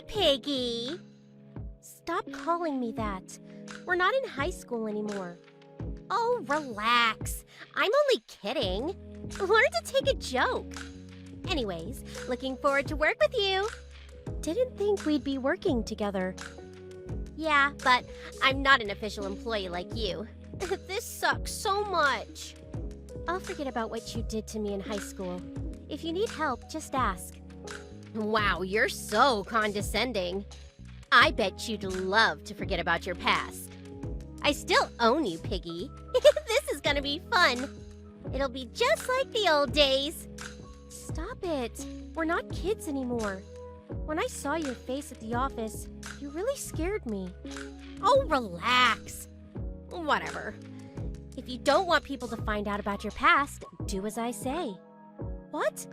Piggy. Stop calling me that. We're not in high school anymore. Oh, relax. I'm only kidding. Learn to take a joke. Anyways, looking forward to work with you. Didn't think we'd be working together. Yeah, but I'm not an official employee like you. This sucks so much. I'll forget about what you did to me in high school. If you need help, just ask. Wow, you're so condescending. I bet you'd love to forget about your past. I still own you, Piggy. This is gonna be fun. It'll be just like the old days. Stop it. We're not kids anymore. When I saw your face at the office, you really scared me. Oh, relax. Whatever. If you don't want people to find out about your past, do as I say. What?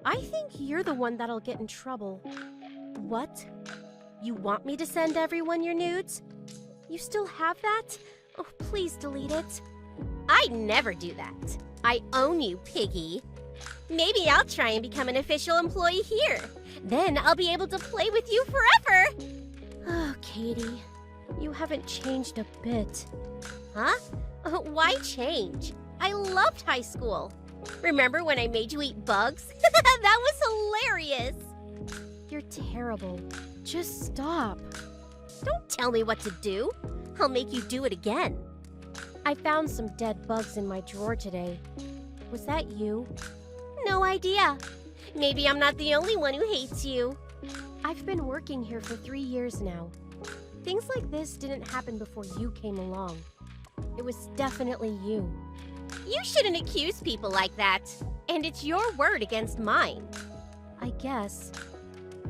I think you're the one that'll get in trouble. What? You want me to send everyone your nudes? You still have that? Oh, please delete it. I never do that. I own you, Piggy. Maybe I'll try and become an official employee here. Then I'll be able to play with you forever. Oh, Katie, you haven't changed a bit. Huh? Why change? I loved high school. Remember when I made you eat bugs? That was hilarious. You're terrible. Just stop. Don't tell me what to do. I'll make you do it again. I found some dead bugs in my drawer today. Was that you? No idea. Maybe I'm not the only one who hates you. I've been working here for 3 years now. Things like this didn't happen before you came along. It was definitely you. You shouldn't accuse people like that. And it's your word against mine. I guess.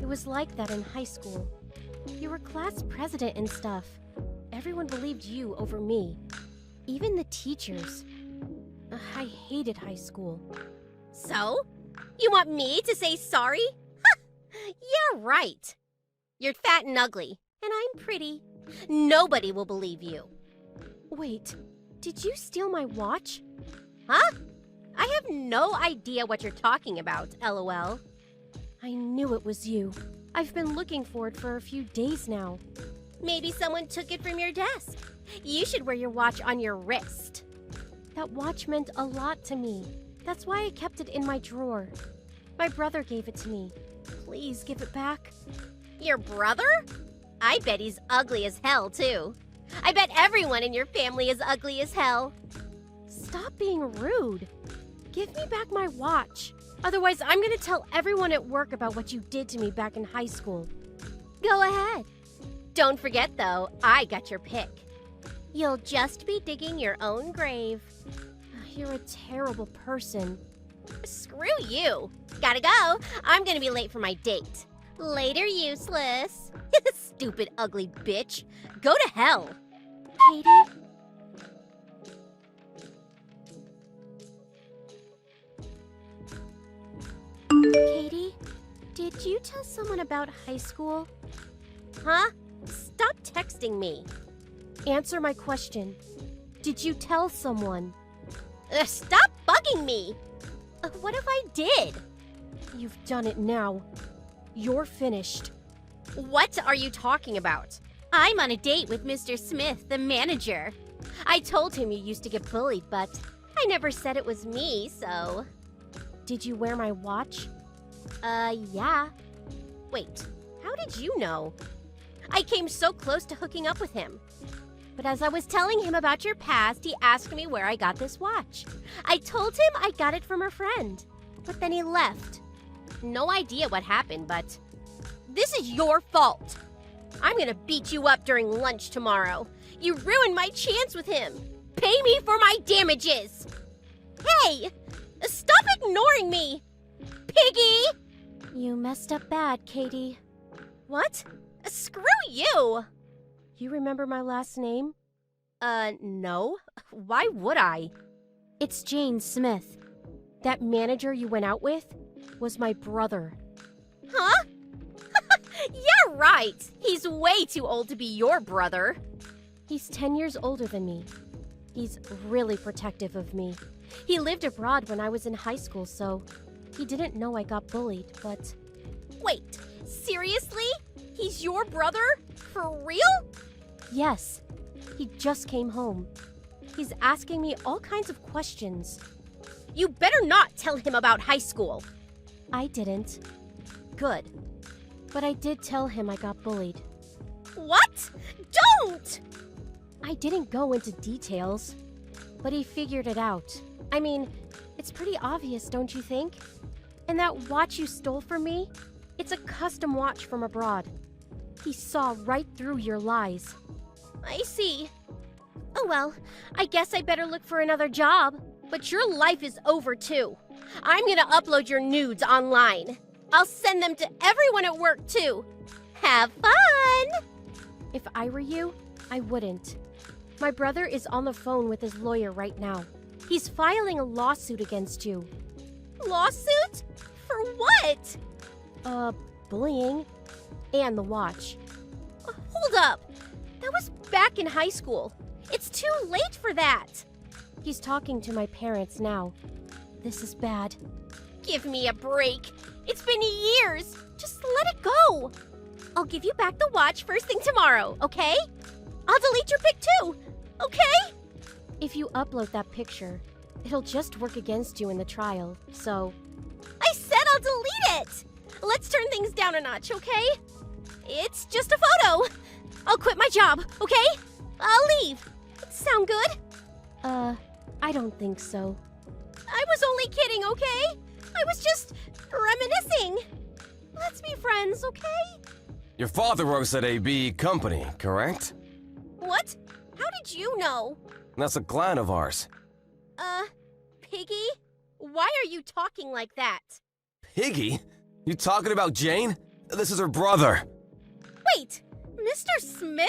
It was like that in high school. You were class president and stuff. Everyone believed you over me. Even the teachers. I hated high school. So? You want me to say sorry? Yeah, right. You're fat and ugly, and I'm pretty. Nobody will believe you. Wait, did you steal my watch? Huh? I have no idea what you're talking about, LOL. I knew it was you. I've been looking for it for a few days now. Maybe someone took it from your desk. You should wear your watch on your wrist. That watch meant a lot to me. That's why I kept it in my drawer. My brother gave it to me. Please give it back. Your brother? I bet he's ugly as hell, too. I bet everyone in your family is ugly as hell. Stop being rude. Give me back my watch. Otherwise, I'm gonna tell everyone at work about what you did to me back in high school. Go ahead. Don't forget, though, I got your pick. You'll just be digging your own grave. You're a terrible person. Screw you. Gotta go. I'm gonna be late for my date. Later, useless. Stupid, ugly bitch. Go to hell. Katie? Katie, did you tell someone about high school? Huh? Stop texting me. Answer my question. Did you tell someone? Stop bugging me! What if I did? You've done it now. You're finished. What are you talking about? I'm on a date with Mr. Smith, the manager. I told him you used to get bullied, but I never said it was me, so... Did you wear my watch? Yeah. Wait, how did you know? I came so close to hooking up with him. But as I was telling him about your past, he asked me where I got this watch. I told him I got it from a friend, but then he left. No idea what happened, but this is your fault. I'm gonna beat you up during lunch tomorrow. You ruined my chance with him. Pay me for my damages. Hey, stop ignoring me. Piggy! You messed up bad, Katie. What? Screw you! You remember my last name? No. Why would I? It's Jane Smith. That manager you went out with was my brother. Huh? Yeah, right. He's way too old to be your brother. He's 10 years older than me. He's really protective of me. He lived abroad when I was in high school, so he didn't know I got bullied, but... Wait, seriously? He's your brother? For real? Yes. He just came home. He's asking me all kinds of questions. You better not tell him about high school. I didn't. Good. But I did tell him I got bullied. What? Don't! I didn't go into details, but he figured it out. I mean, it's pretty obvious, don't you think? And that watch you stole from me? It's a custom watch from abroad. He saw right through your lies. I see. Oh well, I guess I better look for another job. But your life is over too. I'm gonna upload your nudes online. I'll send them to everyone at work too. Have fun! If I were you, I wouldn't. My brother is on the phone with his lawyer right now. He's filing a lawsuit against you. Lawsuit? For what? Bullying. And the watch. Hold up. That was back in high school. It's too late for that. He's talking to my parents now. This is bad. Give me a break. It's been years. Just let it go. I'll give you back the watch first thing tomorrow, okay? I'll delete your pic too, okay? If you upload that picture, it'll just work against you in the trial, so... I said I'll delete it! Let's turn things down a notch, okay? It's just a photo. I'll quit my job, okay? I'll leave. Sound good? I don't think so. I was only kidding, okay? I was just reminiscing. Let's be friends, okay? Your father works at a B company, correct? What? How did you know? That's a client of ours. Piggy? Why are you talking like that? Piggy? You talking about Jane? This is her brother. Wait, Mr. Smith?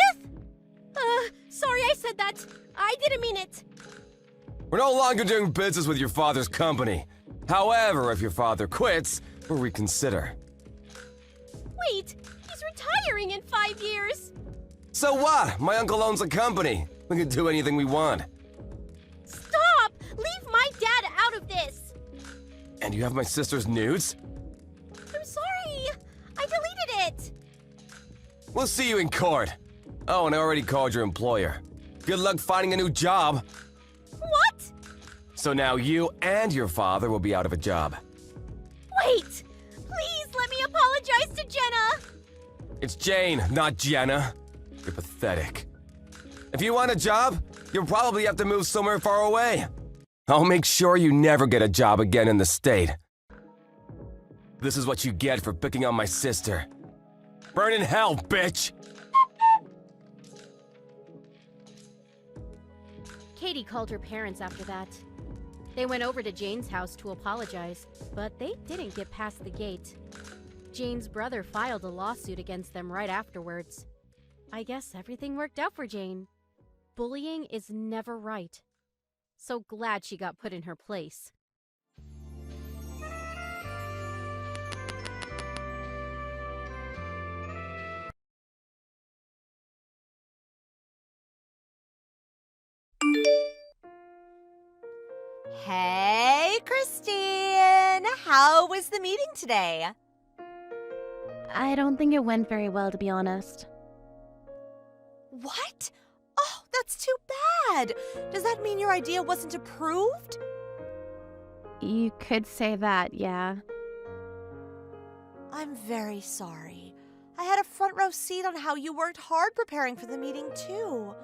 Sorry I said that. I didn't mean it. We're no longer doing business with your father's company. However, if your father quits, we'll reconsider. Wait, he's retiring in 5 years. So what? My uncle owns a company. We can do anything we want. Stop! Leave my dad out of this! And you have my sister's nudes? I'm sorry. I deleted it. We'll see you in court. Oh, and I already called your employer. Good luck finding a new job. What? So now you and your father will be out of a job. Wait! Please let me apologize to Jenna! It's Jane, not Jenna. You're pathetic. If you want a job, you'll probably have to move somewhere far away. I'll make sure you never get a job again in the state. This is what you get for picking on my sister. Burn in hell, bitch! Katie called her parents after that. They went over to Jane's house to apologize, but they didn't get past the gate. Jane's brother filed a lawsuit against them right afterwards. I guess everything worked out for Jane. Bullying is never right. So glad she got put in her place. Hey, Christine! How was the meeting today? I don't think it went very well, to be honest. What? Oh, that's too bad! Does that mean your idea wasn't approved? You could say that, yeah. I'm very sorry. I had a front row seat on how you worked hard preparing for the meeting, too.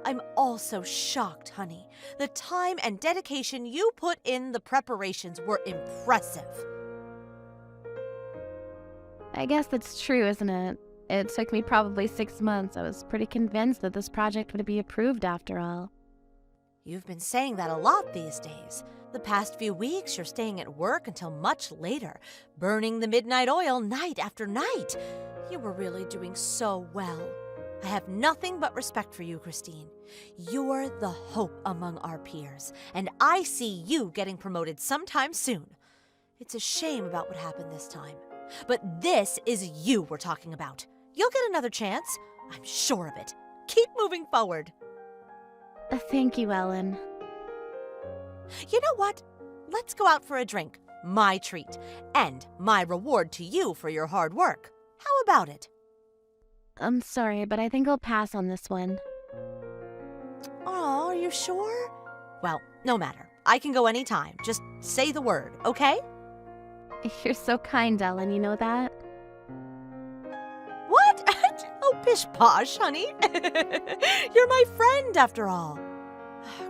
I'm also shocked, honey. The time and dedication you put in the preparations were impressive. I guess that's true, isn't it? It took me probably 6 months. I was pretty convinced that this project would be approved after all. You've been saying that a lot these days. The past few weeks, you're staying at work until much later, burning the midnight oil night after night. You were really doing so well. I have nothing but respect for you, Christine. You're the hope among our peers, and I see you getting promoted sometime soon. It's a shame about what happened this time. But this is you we're talking about. You'll get another chance. I'm sure of it. Keep moving forward. Thank you, Ellen. You know what? Let's go out for a drink. My treat. And my reward to you for your hard work. How about it? I'm sorry, but I think I'll pass on this one. Oh, are you sure? Well, no matter. I can go anytime. Just say the word, okay? You're so kind, Ellen, you know that? What? Oh, pish posh, honey. You're my friend, after all.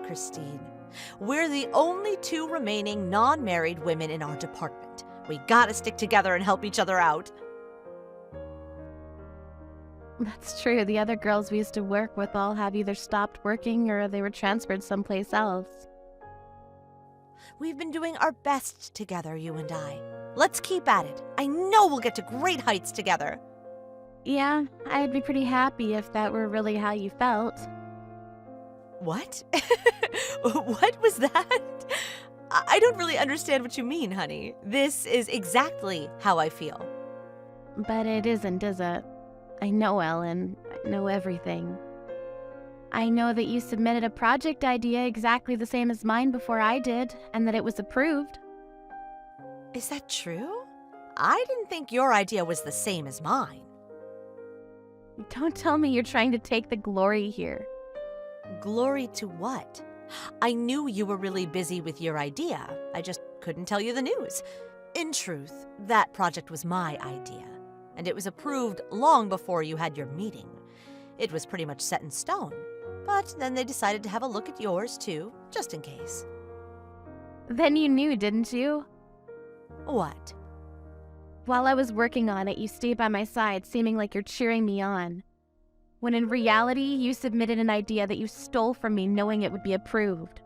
Christine, we're the only two remaining non-married women in our department. We gotta stick together and help each other out. That's true. The other girls we used to work with all have either stopped working or they were transferred someplace else. We've been doing our best together, you and I. Let's keep at it. I know we'll get to great heights together. Yeah, I'd be pretty happy if that were really how you felt. What? What was that? I don't really understand what you mean, honey. This is exactly how I feel. But it isn't, is it? I know, Ellen. I know everything. I know that you submitted a project idea exactly the same as mine before I did, and that it was approved. Is that true? I didn't think your idea was the same as mine. Don't tell me you're trying to take the glory here. Glory to what? I knew you were really busy with your idea. I just couldn't tell you the news. In truth, that project was my idea, and it was approved long before you had your meeting. It was pretty much set in stone, but then they decided to have a look at yours too, just in case. Then you knew, didn't you? What? While I was working on it, you stayed by my side, seeming like you're cheering me on. When in reality, you submitted an idea that you stole from me knowing it would be approved.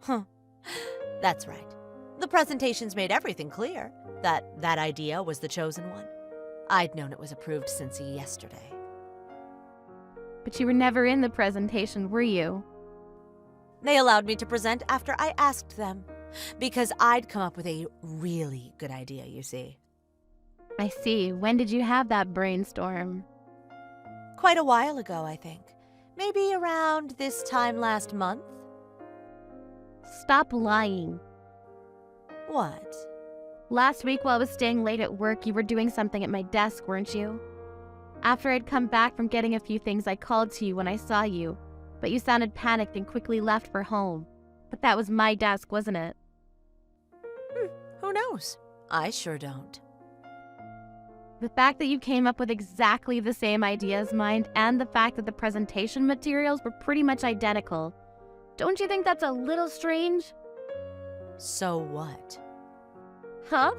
Huh. That's right. The presentations made everything clear, that idea was the chosen one. I'd known it was approved since yesterday. But you were never in the presentation, were you? They allowed me to present after I asked them, because I'd come up with a really good idea, you see. I see. When did you have that brainstorm? Quite a while ago, I think. Maybe around this time last month. Stop lying. What? Last week while I was staying late at work, you were doing something at my desk, weren't you? After I'd come back from getting a few things, I called to you when I saw you, but you sounded panicked and quickly left for home. But that was my desk, wasn't it? Who knows? I sure don't. The fact that you came up with exactly the same idea as mine, and the fact that the presentation materials were pretty much identical. Don't you think that's a little strange? So what? Huh?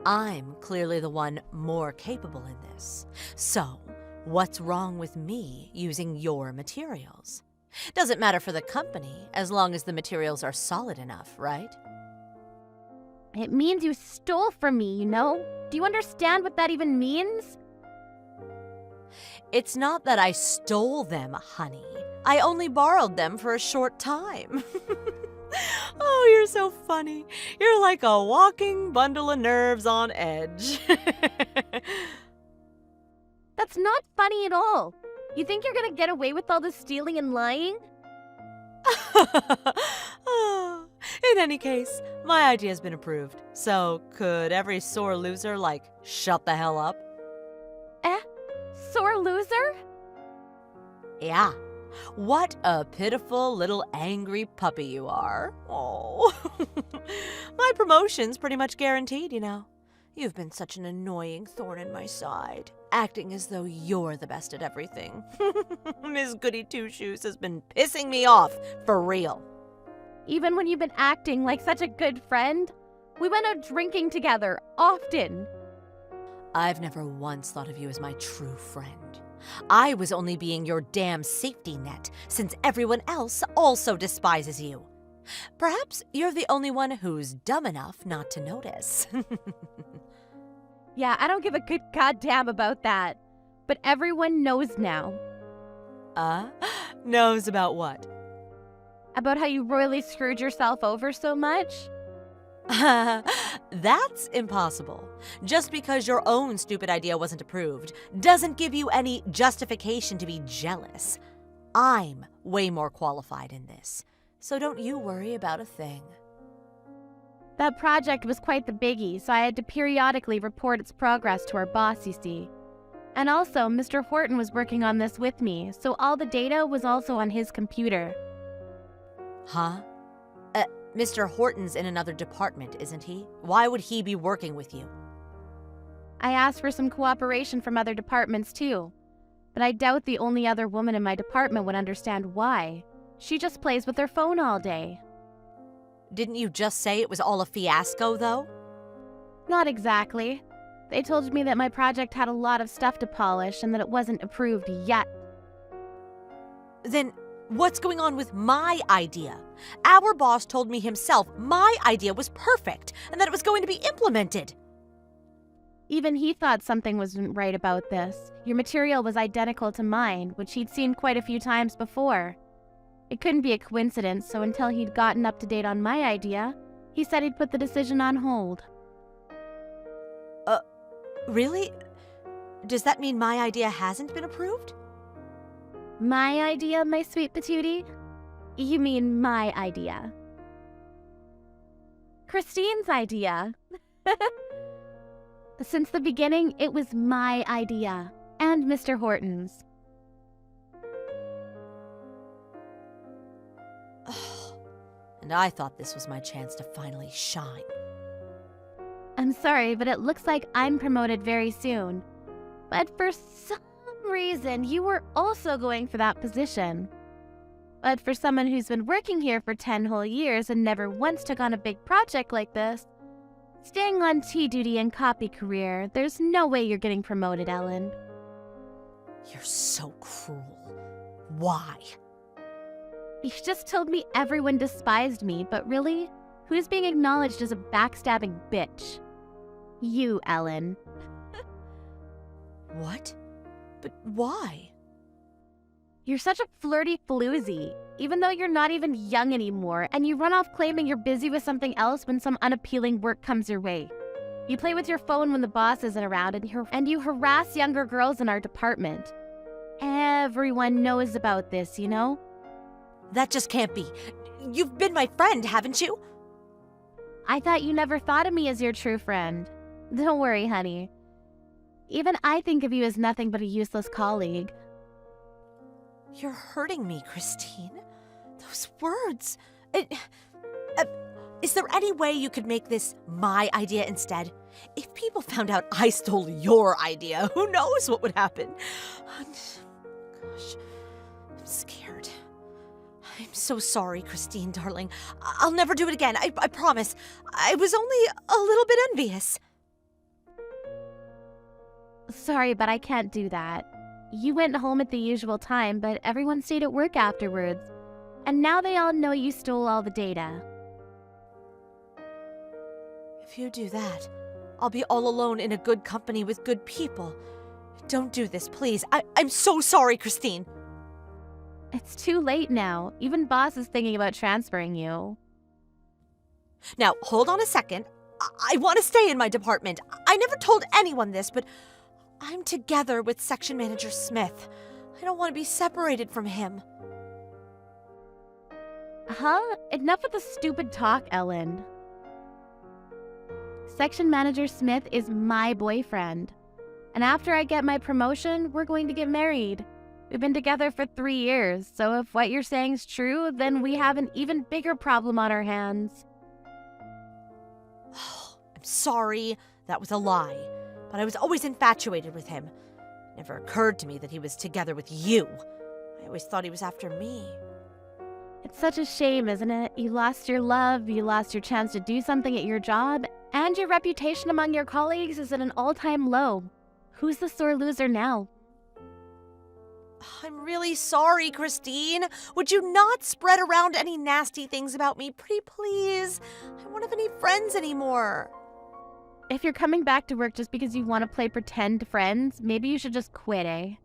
I'm clearly the one more capable in this. So, what's wrong with me using your materials? Doesn't matter for the company, as long as the materials are solid enough, right? It means you stole from me, you know? Do you understand what that even means? It's not that I stole them, honey. I only borrowed them for a short time. Oh, you're so funny. You're like a walking bundle of nerves on edge. That's not funny at all. You think you're gonna get away with all this stealing and lying? In any case, my idea's been approved. So, could every sore loser, shut the hell up? Sore loser? Yeah. What a pitiful little angry puppy you are. Oh. My promotion's pretty much guaranteed, you know. You've been such an annoying thorn in my side, acting as though you're the best at everything. Miss Goody Two-Shoes has been pissing me off, for real. Even when you've been acting like such a good friend? We went out drinking together, often. I've never once thought of you as my true friend. I was only being your damn safety net, since everyone else also despises you. Perhaps you're the only one who's dumb enough not to notice. Yeah, I don't give a good goddamn about that. But everyone knows now. Knows about what? About how you royally screwed yourself over so much? That's impossible. Just because your own stupid idea wasn't approved doesn't give you any justification to be jealous. I'm way more qualified in this, so don't you worry about a thing. That project was quite the biggie, so I had to periodically report its progress to our boss, you see. And also, Mr. Horton was working on this with me, so all the data was also on his computer. Huh? Mr. Horton's in another department, isn't he? Why would he be working with you? I asked for some cooperation from other departments too, but I doubt the only other woman in my department would understand why. She just plays with her phone all day. Didn't you just say it was all a fiasco, though? Not exactly. They told me that my project had a lot of stuff to polish and that it wasn't approved yet. Then what's going on with my idea? Our boss told me himself my idea was perfect and that it was going to be implemented. Even he thought something wasn't right about this. Your material was identical to mine, which he'd seen quite a few times before. It couldn't be a coincidence, so until he'd gotten up to date on my idea, he said he'd put the decision on hold. Really? Does that mean my idea hasn't been approved? My idea, my sweet patootie? You mean my idea. Christine's idea. Since the beginning, it was my idea, and Mr. Horton's. And I thought this was my chance to finally shine. I'm sorry, but it looks like I'm promoted very soon. But for some reason, you were also going for that position. But for someone who's been working here for 10 whole years and never once took on a big project like this, staying on tea duty and copy career, there's no way you're getting promoted, Ellen. You're so cruel. Why? You just told me everyone despised me, but really, who's being acknowledged as a backstabbing bitch? You, Ellen. What? But why? You're such a flirty floozy, even though you're not even young anymore, and you run off claiming you're busy with something else when some unappealing work comes your way. You play with your phone when the boss isn't around, and you harass younger girls in our department. Everyone knows about this, you know? That just can't be. You've been my friend, haven't you? I thought you never thought of me as your true friend. Don't worry, honey. Even I think of you as nothing but a useless colleague. You're hurting me, Christine. Those words. Is there any way you could make this my idea instead? If people found out I stole your idea, who knows what would happen? Gosh, I'm scared. I'm so sorry, Christine, darling. I'll never do it again. I promise. I was only a little bit envious. Sorry, but I can't do that. You went home at the usual time, but everyone stayed at work afterwards. And now they all know you stole all the data. If you do that, I'll be all alone in a good company with good people. Don't do this, please. I'm so sorry, Christine. It's too late now. Even boss is thinking about transferring you. Now, hold on a second. I want to stay in my department. I never told anyone this, but I'm together with Section Manager Smith. I don't want to be separated from him. Huh? Enough with the stupid talk, Ellen. Section Manager Smith is my boyfriend. And after I get my promotion, we're going to get married. We've been together for 3 years, so if what you're saying is true, then we have an even bigger problem on our hands. I'm sorry. That was a lie. But I was always infatuated with him. It never occurred to me that he was together with you. I always thought he was after me. It's such a shame, isn't it? You lost your love, you lost your chance to do something at your job, and your reputation among your colleagues is at an all-time low. Who's the sore loser now? I'm really sorry, Christine. Would you not spread around any nasty things about me, pretty please? I don't have any friends anymore. If you're coming back to work just because you want to play pretend friends, maybe you should just quit, eh?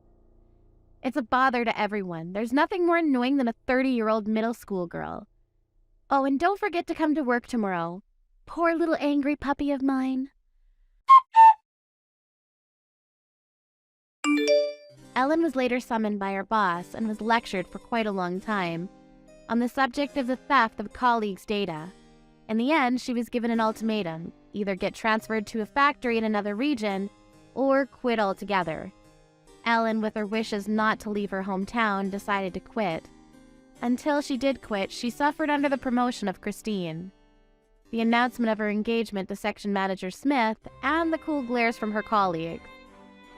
It's a bother to everyone. There's nothing more annoying than a 30-year-old middle school girl. Oh, and don't forget to come to work tomorrow. Poor little angry puppy of mine. Ellen was later summoned by her boss and was lectured for quite a long time on the subject of the theft of colleagues' data. In the end, she was given an ultimatum: either get transferred to a factory in another region or quit altogether. Ellen, with her wishes not to leave her hometown, decided to quit. Until she did quit, she suffered under the promotion of Christine, the announcement of her engagement to section manager Smith, and the cool glares from her colleagues.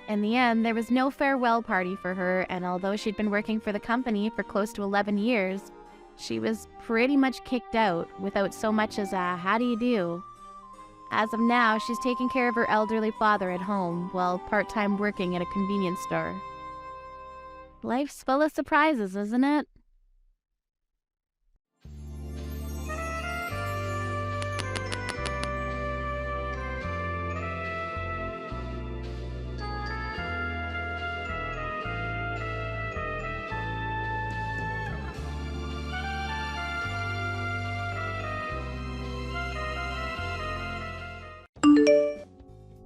In the end, there was no farewell party for her, and although she'd been working for the company for close to 11 years, she was pretty much kicked out without so much as a how do you do. As of now, she's taking care of her elderly father at home while part-time working at a convenience store. Life's full of surprises, isn't it?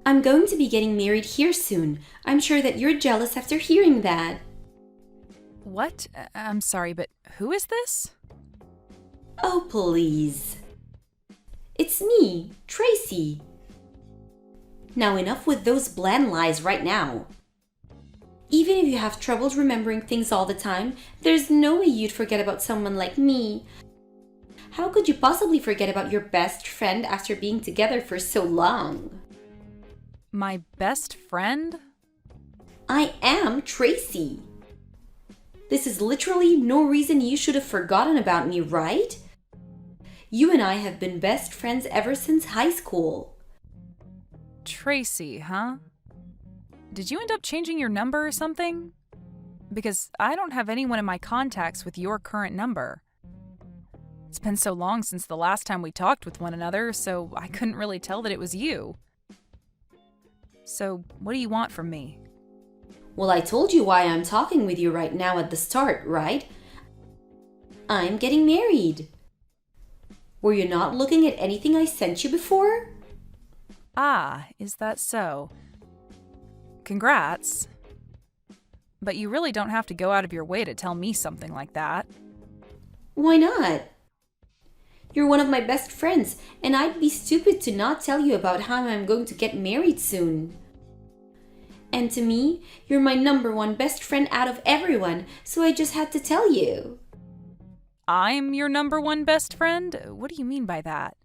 I'm going to be getting married here soon. I'm sure that you're jealous after hearing that. What? I'm sorry, but who is this? Oh, please. It's me, Tracy. Now enough with those bland lies right now. Even if you have troubles remembering things all the time, there's no way you'd forget about someone like me. How could you possibly forget about your best friend after being together for so long? My best friend? I am Tracy. This is literally no reason you should have forgotten about me, right? You and I have been best friends ever since high school. Tracy, huh? Did you end up changing your number or something? Because I don't have anyone in my contacts with your current number. It's been so long since the last time we talked with one another, so I couldn't really tell that it was you. So, what do you want from me? Well, I told you why I'm talking with you right now at the start, right? I'm getting married. Were you not looking at anything I sent you before? Ah, is that so? Congrats. But you really don't have to go out of your way to tell me something like that. Why not? You're one of my best friends, and I'd be stupid to not tell you about how I'm going to get married soon. And to me, you're my number one best friend out of everyone, so I just had to tell you. I'm your number one best friend? What do you mean by that?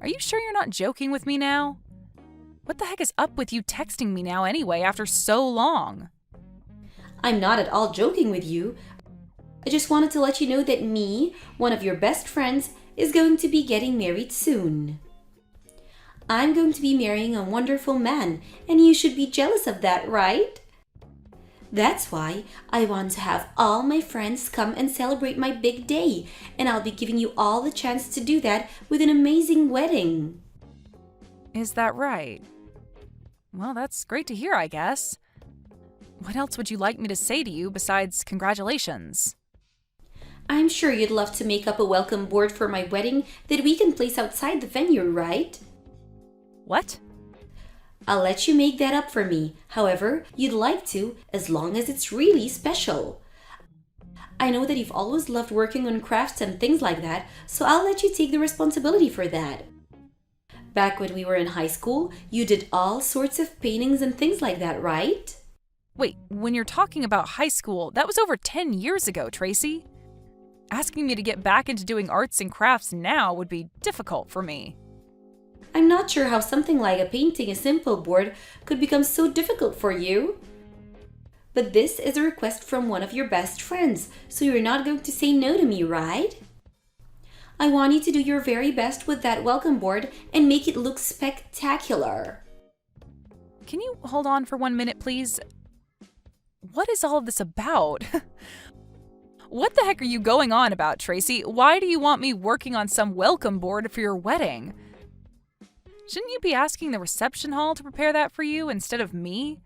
Are you sure you're not joking with me now? What the heck is up with you texting me now anyway after so long? I'm not at all joking with you. I just wanted to let you know that me, one of your best friends, is going to be getting married soon. I'm going to be marrying a wonderful man, and you should be jealous of that, right? That's why I want to have all my friends come and celebrate my big day, and I'll be giving you all the chance to do that with an amazing wedding. Is that right? Well, that's great to hear, I guess. What else would you like me to say to you besides congratulations? I'm sure you'd love to make up a welcome board for my wedding that we can place outside the venue, right? What? I'll let you make that up for me, however you'd like to, as long as it's really special. I know that you've always loved working on crafts and things like that, so I'll let you take the responsibility for that. Back when we were in high school, you did all sorts of paintings and things like that, right? Wait, when you're talking about high school, that was over 10 years ago, Tracy. Asking me to get back into doing arts and crafts now would be difficult for me. I'm not sure how something like a painting a simple board could become so difficult for you. But this is a request from one of your best friends, so you're not going to say no to me, right? I want you to do your very best with that welcome board and make it look spectacular. Can you hold on for 1 minute, please? What is all of this about? What the heck are you going on about, Tracy? Why do you want me working on some welcome board for your wedding? Shouldn't you be asking the reception hall to prepare that for you instead of me?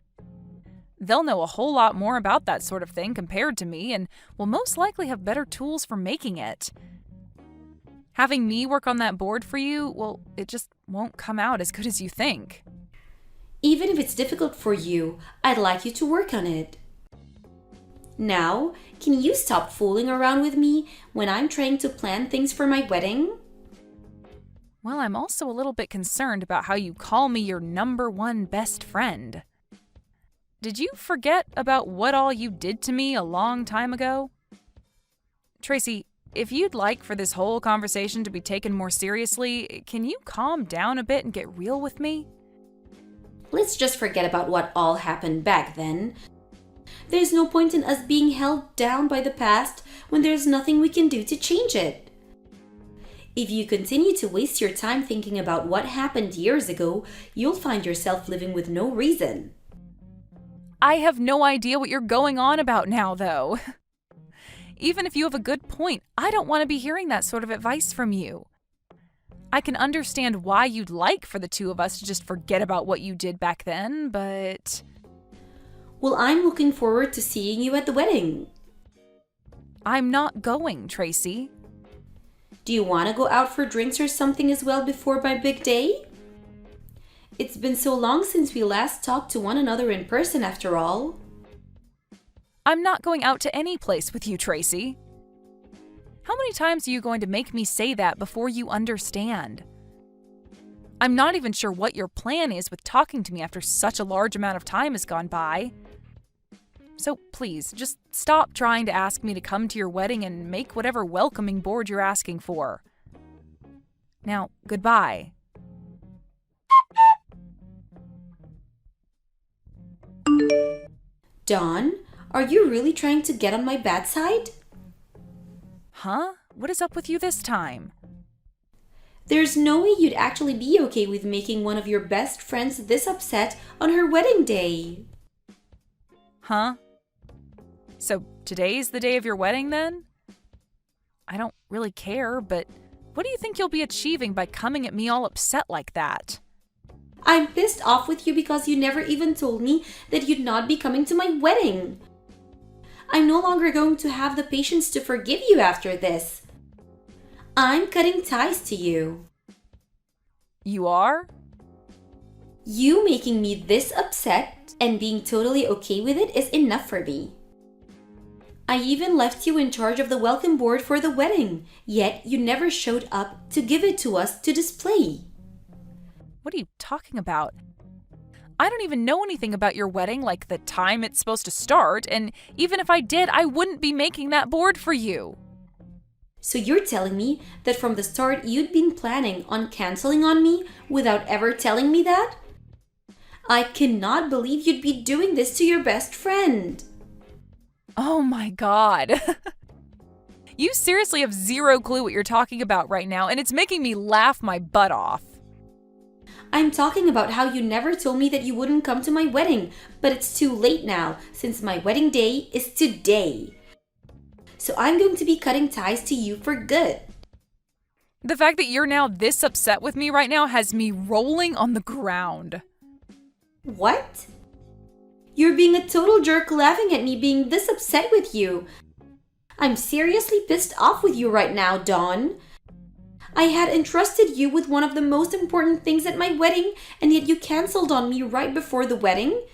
They'll know a whole lot more about that sort of thing compared to me and will most likely have better tools for making it. Having me work on that board for you, well, it just won't come out as good as you think. Even if it's difficult for you, I'd like you to work on it. Now, can you stop fooling around with me when I'm trying to plan things for my wedding? Well, I'm also a little bit concerned about how you call me your number one best friend. did you forget about what all you did to me a long time ago? Tracy, if you'd like for this whole conversation to be taken more seriously, can you calm down a bit and get real with me? Let's just forget about what all happened back then. There's no point in us being held down by the past when there's nothing we can do to change it. If you continue to waste your time thinking about what happened years ago, you'll find yourself living with no reason. I have no idea what you're going on about now, though. Even if you have a good point, I don't want to be hearing that sort of advice from you. I can understand why you'd like for the two of us to just forget about what you did back then, but... Well, I'm looking forward to seeing you at the wedding. I'm not going, Tracy. Do you want to go out for drinks or something as well before my big day? It's been so long since we last talked to one another in person after all. I'm not going out to any place with you, Tracy. How many times are you going to make me say that before you understand? I'm not even sure what your plan is with talking to me after such a large amount of time has gone by. So please, just stop trying to ask me to come to your wedding and make whatever welcoming board you're asking for. Now, goodbye. Dawn, are you really trying to get on my bad side? Huh? What is up with you this time? There's no way you'd actually be okay with making one of your best friends this upset on her wedding day. Huh? So today's the day of your wedding then? I don't really care, but what do you think you'll be achieving by coming at me all upset like that? I'm pissed off with you because you never even told me that you'd not be coming to my wedding. I'm no longer going to have the patience to forgive you after this. I'm cutting ties to you. You are? You making me this upset and being totally okay with it is enough for me. I even left you in charge of the welcome board for the wedding, yet you never showed up to give it to us to display. What are you talking about? I don't even know anything about your wedding, like the time it's supposed to start, and even if I did, I wouldn't be making that board for you. So you're telling me that from the start you'd been planning on canceling on me without ever telling me that? I cannot believe you'd be doing this to your best friend. Oh my god. You seriously have zero clue what you're talking about right now, and it's making me laugh my butt off. I'm talking about how you never told me that you wouldn't come to my wedding, but it's too late now since my wedding day is today. So I'm going to be cutting ties to you for good. The fact that you're now this upset with me right now has me rolling on the ground. What? You're being a total jerk laughing at me being this upset with you. I'm seriously pissed off with you right now, Dawn. I had entrusted you with one of the most important things at my wedding, and yet you canceled on me right before the wedding.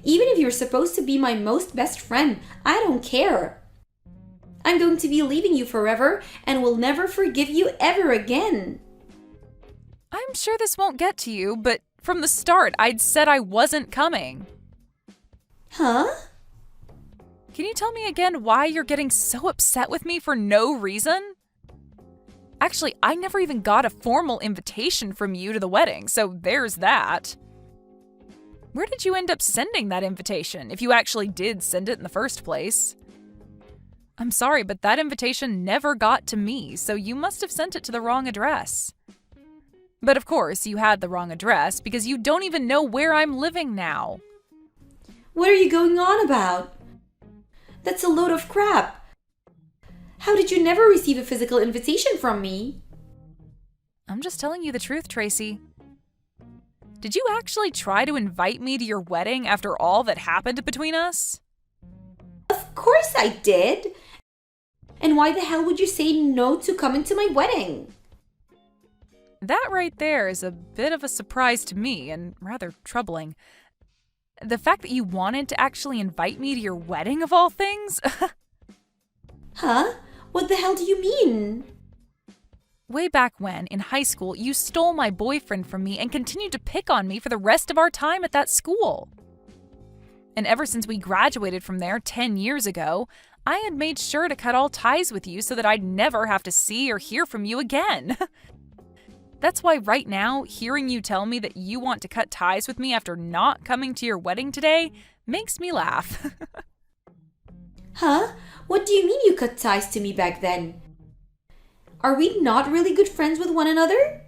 Even if you're supposed to be my most best friend, I don't care. I'm going to be leaving you forever and will never forgive you ever again. I'm sure this won't get to you, but from the start, I'd said I wasn't coming. Huh? Can you tell me again why you're getting so upset with me for no reason? Actually, I never even got a formal invitation from you to the wedding, so there's that. Where did you end up sending that invitation, if you actually did send it in the first place? I'm sorry, but that invitation never got to me, so you must have sent it to the wrong address. But of course, you had the wrong address because you don't even know where I'm living now. What are you going on about? That's a load of crap. How did you never receive a physical invitation from me? I'm just telling you the truth, Tracy. Did you actually try to invite me to your wedding after all that happened between us? Of course I did. And why the hell would you say no to coming to my wedding? That right there is a bit of a surprise to me and rather troubling. The fact that you wanted to actually invite me to your wedding of all things? Huh? What the hell do you mean? Way back when, in high school, you stole my boyfriend from me and continued to pick on me for the rest of our time at that school. And ever since we graduated from there 10 years ago, I had made sure to cut all ties with you so that I'd never have to see or hear from you again. That's why right now, hearing you tell me that you want to cut ties with me after not coming to your wedding today makes me laugh. Huh? What do you mean you cut ties to me back then? Are we not really good friends with one another?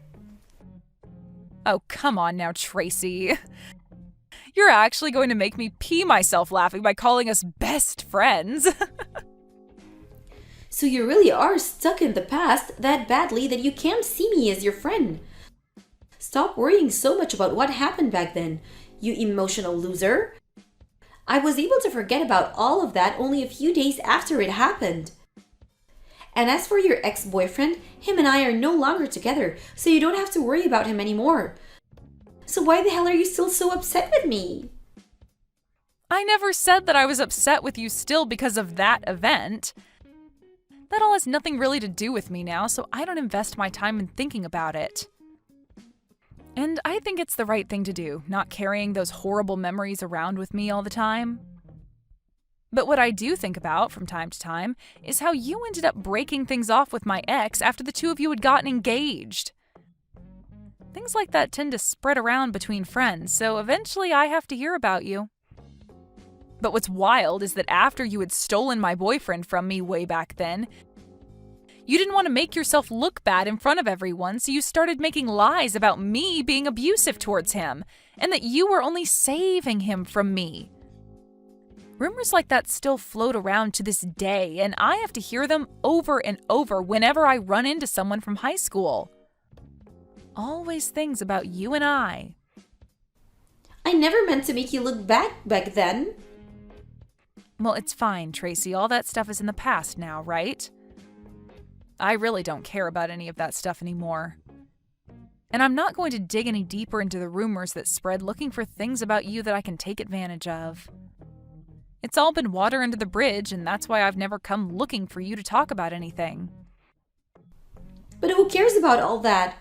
Oh, come on now, Tracy. You're actually going to make me pee myself laughing by calling us best friends. So you really are stuck in the past that badly that you can't see me as your friend. Stop worrying so much about what happened back then, you emotional loser. I was able to forget about all of that only a few days after it happened. And as for your ex-boyfriend, him and I are no longer together, so you don't have to worry about him anymore. So why the hell are you still so upset with me? I never said that I was upset with you still because of that event. That all has nothing really to do with me now, so I don't invest my time in thinking about it. And I think it's the right thing to do, not carrying those horrible memories around with me all the time. But what I do think about from time to time is how you ended up breaking things off with my ex after the two of you had gotten engaged. Things like that tend to spread around between friends, so eventually I have to hear about you. But what's wild is that after you had stolen my boyfriend from me way back then, you didn't want to make yourself look bad in front of everyone, so you started making lies about me being abusive towards him, and that you were only saving him from me. Rumors like that still float around to this day, and I have to hear them over and over whenever I run into someone from high school. Always things about you and I. I never meant to make you look bad back then. Well, it's fine, Tracy. All that stuff is in the past now, right? I really don't care about any of that stuff anymore. And I'm not going to dig any deeper into the rumors that spread looking for things about you that I can take advantage of. It's all been water under the bridge, and that's why I've never come looking for you to talk about anything. But who cares about all that?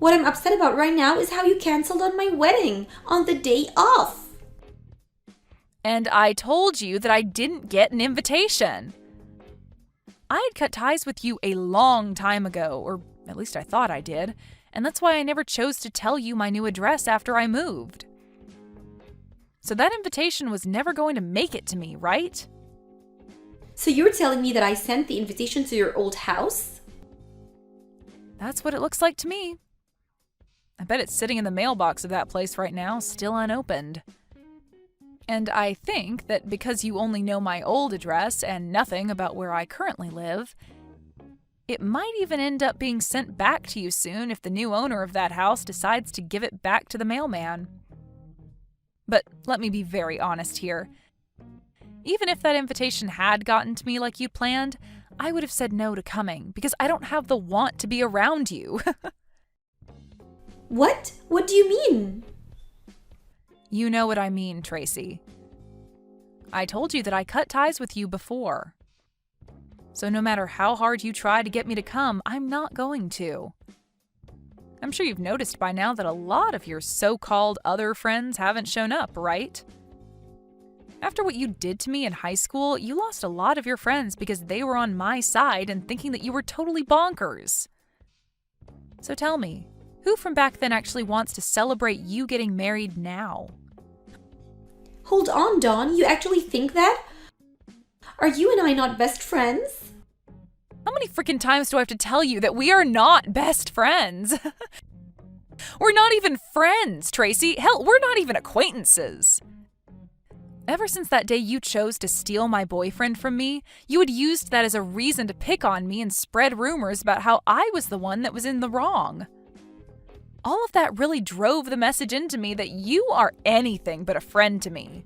What I'm upset about right now is how you canceled on my wedding on the day off. And I told you that I didn't get an invitation. I had cut ties with you a long time ago, or at least I thought I did, and that's why I never chose to tell you my new address after I moved. So that invitation was never going to make it to me, right? So you're telling me that I sent the invitation to your old house? That's what it looks like to me. I bet it's sitting in the mailbox of that place right now, still unopened. And I think that because you only know my old address and nothing about where I currently live, it might even end up being sent back to you soon if the new owner of that house decides to give it back to the mailman. But let me be very honest here. Even if that invitation had gotten to me like you'd planned, I would have said no to coming because I don't have the want to be around you. What? What do you mean? You know what I mean, Tracy. I told you that I cut ties with you before. So no matter how hard you try to get me to come, I'm not going to. I'm sure you've noticed by now that a lot of your so-called other friends haven't shown up, right? After what you did to me in high school, you lost a lot of your friends because they were on my side and thinking that you were totally bonkers. So tell me, who from back then actually wants to celebrate you getting married now? Hold on, Dawn. You actually think that? Are you and I not best friends? How many freaking times do I have to tell you that we are not best friends? We're not even friends, Tracy. Hell, we're not even acquaintances. Ever since that day you chose to steal my boyfriend from me, you had used that as a reason to pick on me and spread rumors about how I was the one that was in the wrong. All of that really drove the message into me that you are anything but a friend to me.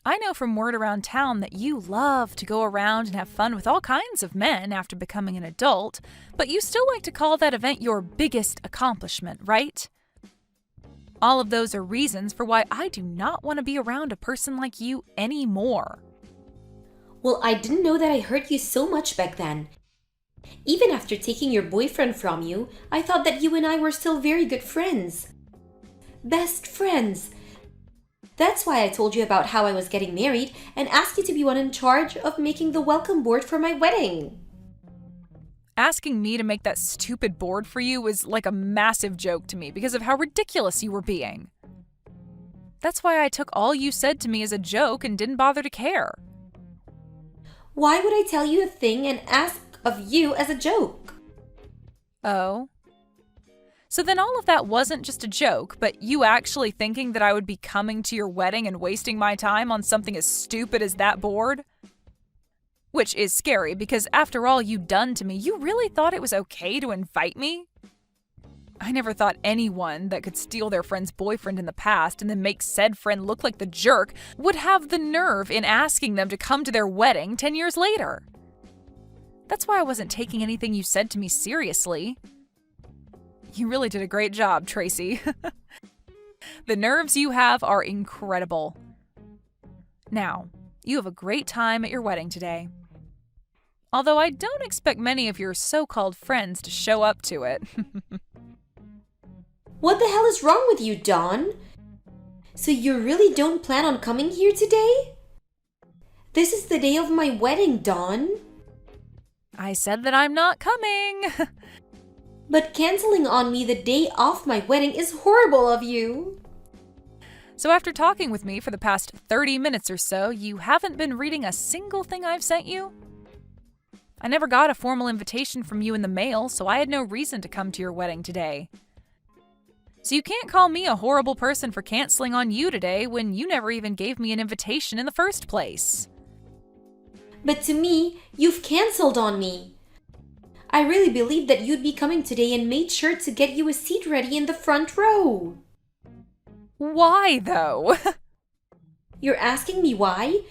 I know from word around town that you love to go around and have fun with all kinds of men after becoming an adult, but you still like to call that event your biggest accomplishment, right? All of those are reasons for why I do not want to be around a person like you anymore. Well, I didn't know that I hurt you so much back then. Even after taking your boyfriend from you, I thought that you and I were still very good friends. Best friends. That's why I told you about how I was getting married and asked you to be one in charge of making the welcome board for my wedding. Asking me to make that stupid board for you was like a massive joke to me because of how ridiculous you were being. That's why I took all you said to me as a joke and didn't bother to care. Why would I tell you a thing and ask of you as a joke? Oh. So then all of that wasn't just a joke, but you actually thinking that I would be coming to your wedding and wasting my time on something as stupid as that board? Which is scary because after all you'd done to me, you really thought it was okay to invite me? I never thought anyone that could steal their friend's boyfriend in the past and then make said friend look like the jerk would have the nerve in asking them to come to their wedding 10 years later. That's why I wasn't taking anything you said to me seriously. You really did a great job, Tracy. The nerves you have are incredible. Now, you have a great time at your wedding today. Although I don't expect many of your so-called friends to show up to it. What the hell is wrong with you, Dawn? So you really don't plan on coming here today? This is the day of my wedding, Dawn. I said that I'm not coming. But canceling on me the day of my wedding is horrible of you. So after talking with me for the past 30 minutes or so, you haven't been reading a single thing I've sent you? I never got a formal invitation from you in the mail, so I had no reason to come to your wedding today. So you can't call me a horrible person for canceling on you today when you never even gave me an invitation in the first place. But to me, you've canceled on me. I really believed that you'd be coming today and made sure to get you a seat ready in the front row. Why, though? You're asking me why?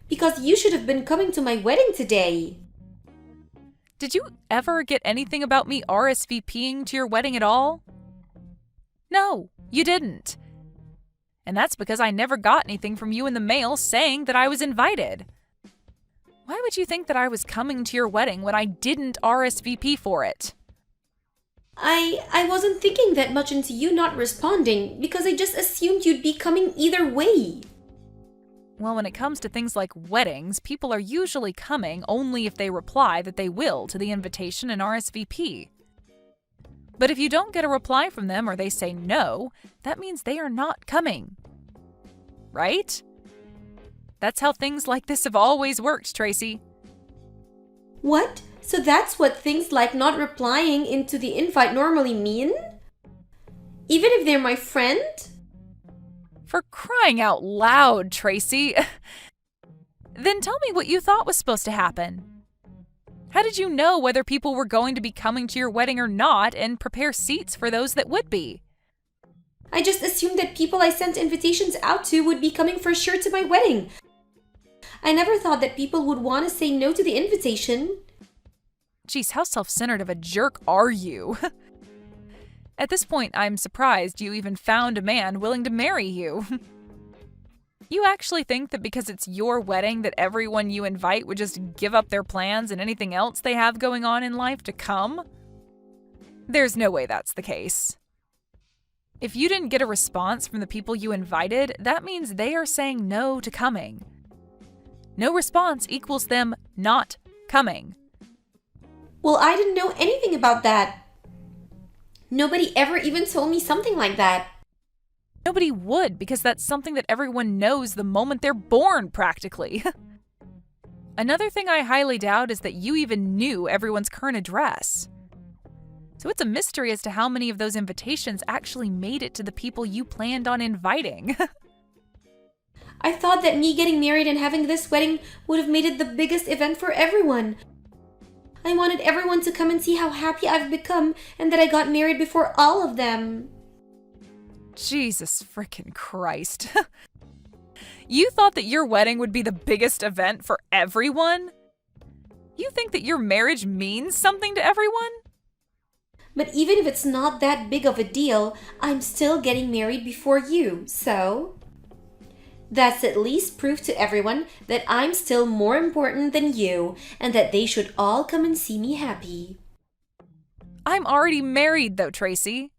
Because you should have been coming to my wedding today. Did you ever get anything about me RSVPing to your wedding at all? No, you didn't. And that's because I never got anything from you in the mail saying that I was invited. Why would you think that I was coming to your wedding when I didn't RSVP for it? I wasn't thinking that much into you not responding because I just assumed you'd be coming either way. Well, when it comes to things like weddings, people are usually coming only if they reply that they will to the invitation and RSVP. But if you don't get a reply from them or they say no, that means they are not coming. Right? That's how things like this have always worked, Tracy. What? So that's what things like not replying into the invite normally mean? Even if they're my friend? For crying out loud, Tracy. Then tell me what you thought was supposed to happen. How did you know whether people were going to be coming to your wedding or not and prepare seats for those that would be? I just assumed that people I sent invitations out to would be coming for sure to my wedding. I never thought that people would want to say no to the invitation. Geez, how self-centered of a jerk are you? At this point, I'm surprised you even found a man willing to marry you. You actually think that because it's your wedding that everyone you invite would just give up their plans and anything else they have going on in life to come? There's no way that's the case. If you didn't get a response from the people you invited, that means they are saying no to coming. No response equals them not coming. Well, I didn't know anything about that. Nobody ever even told me something like that. Nobody would, because that's something that everyone knows the moment they're born, practically. Another thing I highly doubt is that you even knew everyone's current address. So it's a mystery as to how many of those invitations actually made it to the people you planned on inviting. I thought that me getting married and having this wedding would have made it the biggest event for everyone. I wanted everyone to come and see how happy I've become and that I got married before all of them. Jesus frickin' Christ. You thought that your wedding would be the biggest event for everyone? You think that your marriage means something to everyone? But even if it's not that big of a deal, I'm still getting married before you, so... That's at least proof to everyone that I'm still more important than you and that they should all come and see me happy. I'm already married though, Tracy.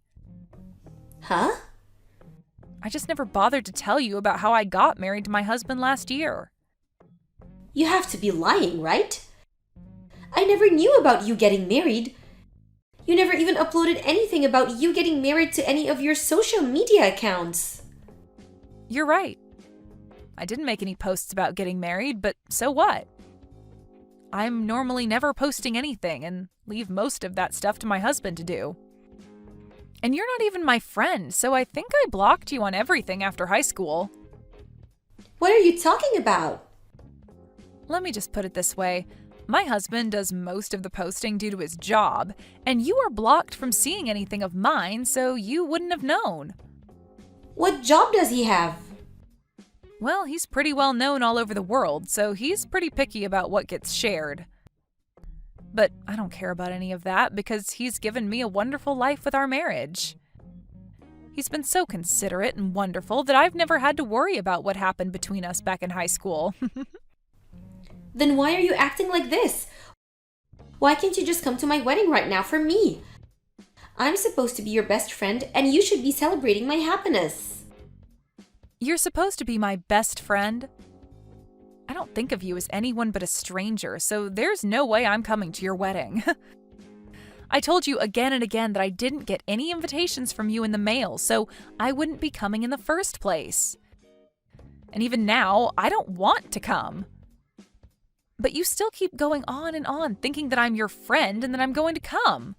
Huh? I just never bothered to tell you about how I got married to my husband last year. You have to be lying, right? I never knew about you getting married. You never even uploaded anything about you getting married to any of your social media accounts. You're right. I didn't make any posts about getting married, but so what? I'm normally never posting anything and leave most of that stuff to my husband to do. And you're not even my friend, so I think I blocked you on everything after high school. What are you talking about? Let me just put it this way. My husband does most of the posting due to his job, and you are blocked from seeing anything of mine, so you wouldn't have known. What job does he have? Well, he's pretty well known all over the world, so he's pretty picky about what gets shared. But I don't care about any of that because he's given me a wonderful life with our marriage. He's been so considerate and wonderful that I've never had to worry about what happened between us back in high school. Then why are you acting like this? Why can't you just come to my wedding right now for me? I'm supposed to be your best friend and you should be celebrating my happiness. You're supposed to be my best friend. I don't think of you as anyone but a stranger, so there's no way I'm coming to your wedding. I told you again and again that I didn't get any invitations from you in the mail, so I wouldn't be coming in the first place. And even now, I don't want to come. But you still keep going on and on, thinking that I'm your friend and that I'm going to come.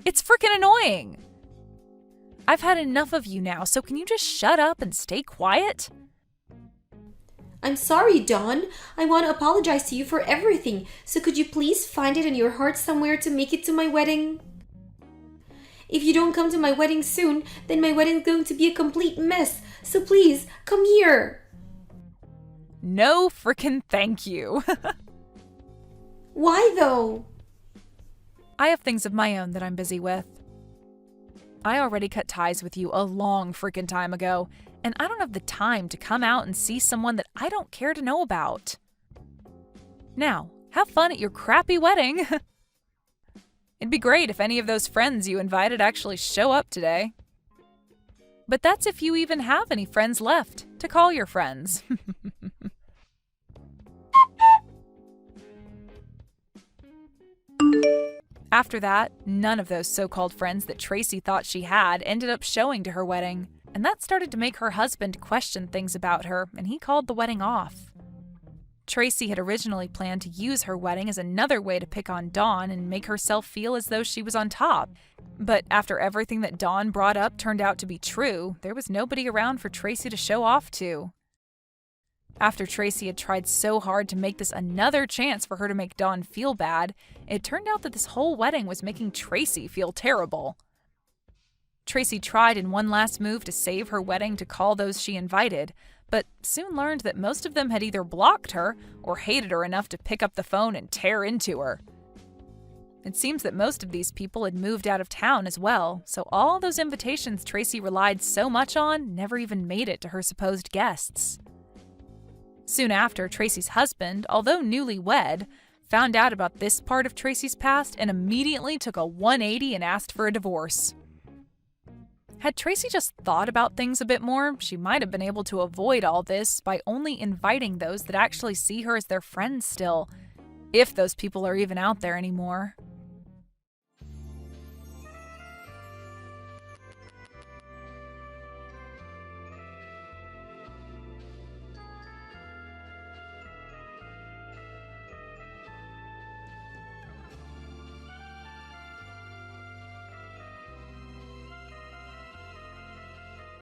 It's freaking annoying. I've had enough of you now, so can you just shut up and stay quiet? I'm sorry, Dawn. I want to apologize to you for everything, so could you please find it in your heart somewhere to make it to my wedding? If you don't come to my wedding soon, then my wedding's going to be a complete mess, so please, come here. No frickin' thank you. Why though? I have things of my own that I'm busy with. I already cut ties with you a long frickin' time ago, and I don't have the time to come out and see someone that I don't care to know about. Now, have fun at your crappy wedding. It'd be great if any of those friends you invited actually show up today. But that's if you even have any friends left to call your friends. After that, none of those so-called friends that Tracy thought she had ended up showing to her wedding, and that started to make her husband question things about her, and he called the wedding off. Tracy had originally planned to use her wedding as another way to pick on Dawn and make herself feel as though she was on top. But after everything that Dawn brought up turned out to be true, there was nobody around for Tracy to show off to. After Tracy had tried so hard to make this another chance for her to make Dawn feel bad, it turned out that this whole wedding was making Tracy feel terrible. Tracy tried in one last move to save her wedding to call those she invited, but soon learned that most of them had either blocked her or hated her enough to pick up the phone and tear into her. It seems that most of these people had moved out of town as well, so all those invitations Tracy relied so much on never even made it to her supposed guests. Soon after, Tracy's husband, although newlywed, found out about this part of Tracy's past and immediately took a 180 and asked for a divorce. Had Tracy just thought about things a bit more, she might have been able to avoid all this by only inviting those that actually see her as their friends still, if those people are even out there anymore.